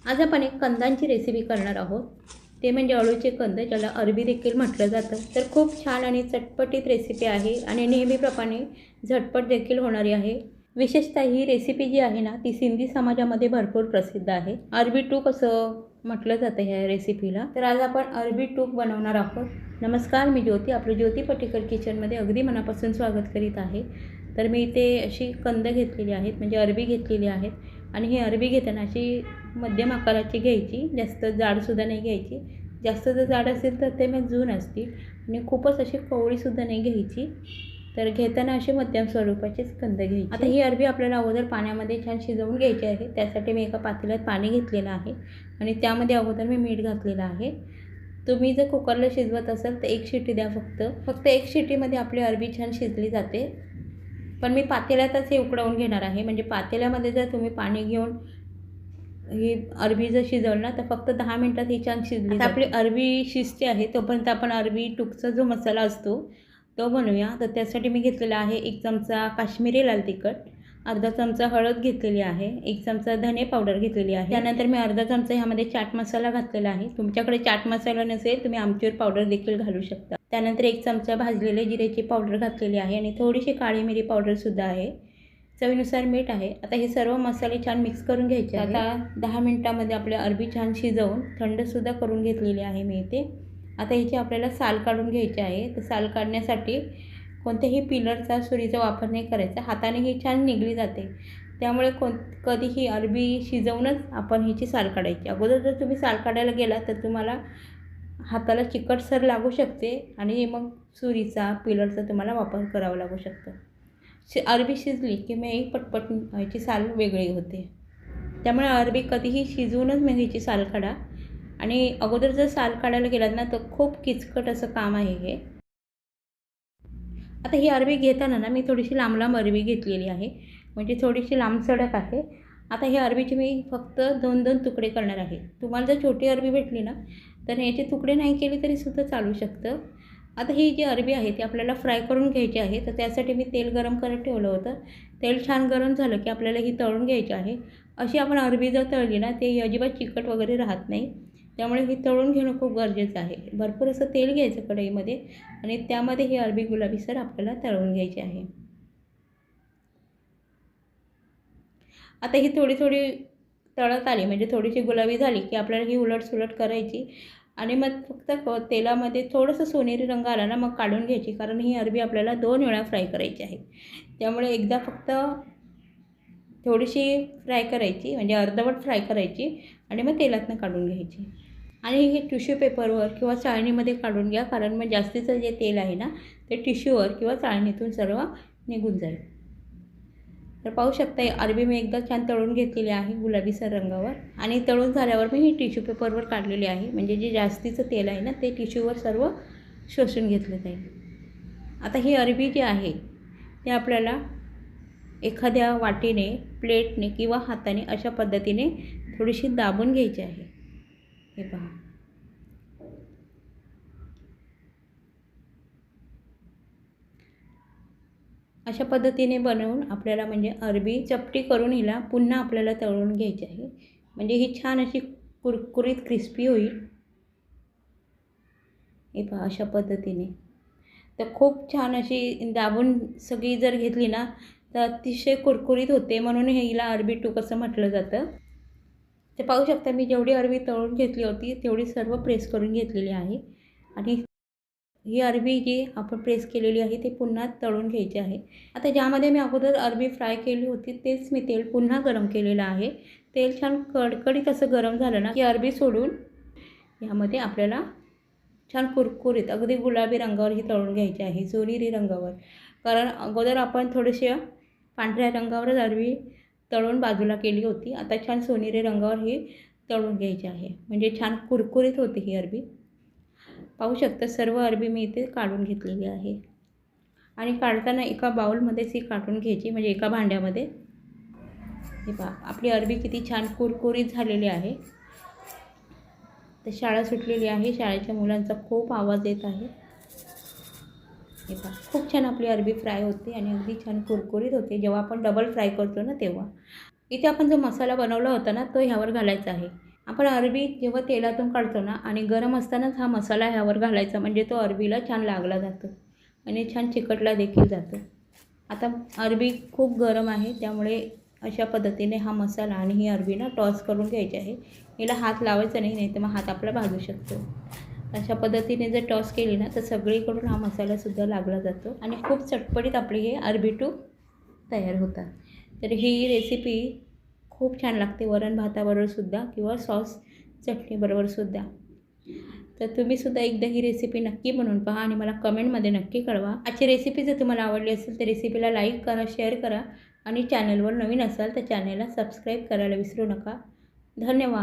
आज आपण एक कंदांची रेसिपी करणार आहोत. ते म्हणजे अळूचे कंद, ज्याला अरबी देखील म्हटलं जातं. तर खूप छान आणि चटपटीत रेसिपी आहे आणि नेहमीप्रमाणे झटपट देखील होणारी आहे. विशेषतः ही रेसिपी जी आहे ना, ती सिंधी समाजामध्ये भरपूर प्रसिद्ध आहे. अरबी टूक असं म्हटलं जातं ह्या रेसिपीला. तर आज आपण अरबी टूक बनवणार आहोत. नमस्कार, मी ज्योती, आपलं ज्योती पटेकर किचनमध्ये अगदी मनापासून स्वागत करीत आहे. तर मी इथे अशी कंद घेतलेली आहेत, म्हणजे अरबी घेतलेली आहेत. आणि ही अरबी घेताना अशी मध्यम आकाराची घ्यायची, जास्त जाडसुद्धा नाही घ्यायची. जास्त जर जाड असेल तर ते मग जून असतील आणि खूपच अशी कवळीसुद्धा नाही घ्यायची. तर घेताना अशी मध्यम स्वरूपाचीच कंद घ्यायची. आता ही अरबी आपल्याला अगोदर पाण्यामध्ये छान शिजवून घ्यायची आहे. त्यासाठी मी एका पातेल्यात पाणी घेतलेलं आहे आणि त्यामध्ये अगोदर मी मीठ घातलेलं आहे. तुम्ही जर कुकरला शिजवत असाल तर एक शिट्टी द्या फक्त एक शिट्टीमध्ये आपली अरबी छान शिजली जाते. पण मी पातेल्यातच हे उकळवून घेणार आहे. म्हणजे पातेल्यामध्ये जर तुम्ही पाणी घेऊन ही अरबी जर शिजवलं ना, तर फक्त 10 मिनटात ही छान शिजली. आता आपली अरबी शिजते आहे तोपर्यंत आपण अरबी टूकचा जो मसाला असतो तो बनवूया. तर त्यासाठी मी घेतलेला आहे 1 चमचा काश्मीरी लाल तिखट, अर्धा चमचा हळद घेतलेली आहे, 1 चमचा धने पावडर घेतलेली आहे. त्यानंतर मी अर्धा चमचा ह्यामध्ये चाट मसाला घातलेला आहे. तुमच्याकडे चाट मसाला नसेल तुम्ही आमचूर पावडर देखील घालू शकता. त्यानंतर 1 चमचा भाजलेले जिऱ्याची पावडर घातलेली आहे आणि थोडीशी काळी मिरी पावडरसुद्धा आहे. चवीनुसार मीठ आहे. आता हे सर्व मसाले छान मिक्स करून घ्यायचे. आता 10 मिनटामध्ये आपली अरबी छान शिजवून थंडसुद्धा करून घेतलेली आहे मी इथे. आता ह्याची आपल्याला साल काढून घ्यायची आहे. तर साल काढण्यासाठी कोणत्याही पिलरचा, सुरीचा वापर नाही करायचा. हाताने ही छान निघली जाते. त्यामुळे कधीही अरबी शिजवूनच आपण ह्याची साल काढायची. अगोदर जर तुम्ही साल काढायला गेला तर तुम्हाला हाताला चिकटसर लागू शकते आणि मग सुरीचा, पिलरचा तुम्हाला वापर करावा लागू शकतो. अरबी शिजली की मग एक पटपट ह्याची साल वेगळी होते. त्यामुळे अरबी कधीही शिजवूनच मग ह्याची साल काढा. आणि अगोदर जर साल काढायला गेलात ना तर खूप किचकट असं काम आहे हे. आता ही अरबी घेताना ना मी थोडीशी लांब लांब अरबी घेतलेली आहे, म्हणजे थोडीशी लांबसडक आहे. आता ही अरबीचे मी फक्त 2-2 तुकडे करणार आहे. तुम्हाला जर छोटी अरबी भेटली ना तर याचे तुकडे नाही केले तरीसुद्धा चालू शकतं. आता ही जी अरबी आहे ती आपल्याला फ्राय करून घ्यायची आहे. तर त्यासाठी मी तेल गरम करत ठेवलं होतं. तेल छान गरम झालं की आपल्याला ही तळून घ्यायची आहे. अशी आपण अरबी जर तळली ना ते अजिबात चिकट वगैरे राहत नाही. त्यामुळे ही तळून घेणं खूप गरजेचं आहे. भरपूर असं तेल घ्यायचं कढईमध्ये आणि त्यामध्ये ही अरबी गुलाबीसर आपल्याला तळून घ्यायची आहे. आता ही थोडी थोडी तळत आली, म्हणजे थोडीशी गुलाबी झाली की आपल्याला ही उलटसुलट करायची आणि मग फक्त तेलामध्ये थोडंसं सोनेरी रंग आला ना मग काढून घ्यायची. कारण ही अरबी आपल्याला 2 वेळा फ्राय करायची आहे. त्यामुळे एकदा फक्त थोडीशी फ्राय करायची, म्हणजे अर्धवट फ्राय करायची आणि मग तेलातनं काढून घ्यायची. आणि हे टिश्यू पेपरवर किंवा चाळणीमध्ये काढून घ्या, कारण मग जास्तीचं जे तेल आहे ना ते टिश्यूवर किंवा चाळणीतून सर्व निघून जाईल. तर पाहू शकता अरबी मी एकदा छान तळून घेतलेली आहे गुलाबीसर रंगावर आणि तळून झाल्यावर मी ही टिश्यू पेपरवर काढलेली आहे. म्हणजे जे जास्तीचं तेल आहे ना ते टिश्यूवर सर्व शोषून घेतलं जाईल. आता ही अरबी जी आहे ते आपल्याला एखाद्या वाटीने, प्लेटने किंवा हाताने अशा पद्धतीने थोडीशी दाबून घ्यायची आहे. हे पहा. अशा पद्धतीने बनवून आपल्याला म्हणजे अरबी चपटी करून हिला पुन्हा आपल्याला तळून घ्यायची आहे. म्हणजे ही छान अशी कुरकुरीत क्रिस्पी होईल. हे पहा अशा पद्धतीने. तर खूप छान अशी दाबून सगळी जर घेतली ना तर अतिशय कुरकुरीत होते, म्हणून हिला अरबी टूक असं म्हटलं जातं. ते पाहू शकता मी जेवढी अरबी तळून घेतली होती तेवढी सर्व प्रेस करून घेतलेली आहे. आणि ही अरबी जी आपण प्रेस केलेली आहे ती पुन्हा तळून घ्यायची आहे. आता ज्यामध्ये मी अगोदर अरबी फ्राय केली होती तेच मी तेल पुन्हा गरम केलेलं आहे. तेल छान कडकडीत असं गरम झालं ना की अरबी सोडून यामध्ये आपल्याला छान कुरकुरीत अगदी गुलाबी रंगावर ही तळून घ्यायची आहे, सोनेरी रंगावर. कारण अगोदर आपण थोडेसे पांढऱ्या रंगावरच अरबी तळून बाजूला केली होती. आता छान सोनेरी रंगावर ही तळून घ्यायची आहे, म्हणजे छान कुरकुरीत होते ही अरबी. पाहू शकता सर्व अरबी मी इथे काढून घेतलेली आहे आणि काढताना एका बाउलमध्येच ही काढून घ्यायची, म्हणजे एका भांड्यामध्ये. हे पहा आपली अरबी किती छान कुरकुरीत झालेली आहे. तर शाळा सुटलेली आहे, शाळेच्या मुलांचा खूप आवाज येत आहे. हे पहा खूप छान आपली अरबी फ्राय होते आणि अगदी छान कुरकुरीत होते जेव्हा आपण डबल फ्राय करतो ना तेव्हा. इथे आपण जो मसाला बनवला होता ना तो ह्यावर घालायचा आहे. आपण अरबी जेव्हा तेलातून काढतो ना आणि गरम असतानाच हा मसाला ह्यावर घालायचा, म्हणजे तो अरबीला छान लागला जातो आणि छान चिकटला देखील जातो. आता अरबी खूप गरम आहे, त्यामुळे अशा पद्धतीने हा मसाला आणि ही अरबी ना टॉस करून घ्यायची आहे. हिला हात लावायचा नाही, नाही तर मग हात आपला भाजू शकतो. अशा पद्धतीने जर टॉस केली ना तर सगळीकडून हा मसालासुद्धा लागला जातो आणि खूप चटपटीत आपली हे अरबी टूप तयार होतात. तर ही रेसिपी खूप छान लागते वरण भाताबरोबरसुद्धा किंवा सॉस चटणीबरोबरसुद्धा. तर तुम्हीसुद्धा एकदा ही रेसिपी नक्की बनवून पहा आणि मला कमेंटमध्ये नक्की कळवा. आजची रेसिपी जर तुम्हाला आवडली असेल तर रेसिपीला लाईक करा, शेअर करा आणि चॅनलवर नवीन असाल तर चॅनलला सबस्क्राईब करायला विसरू नका. धन्यवाद.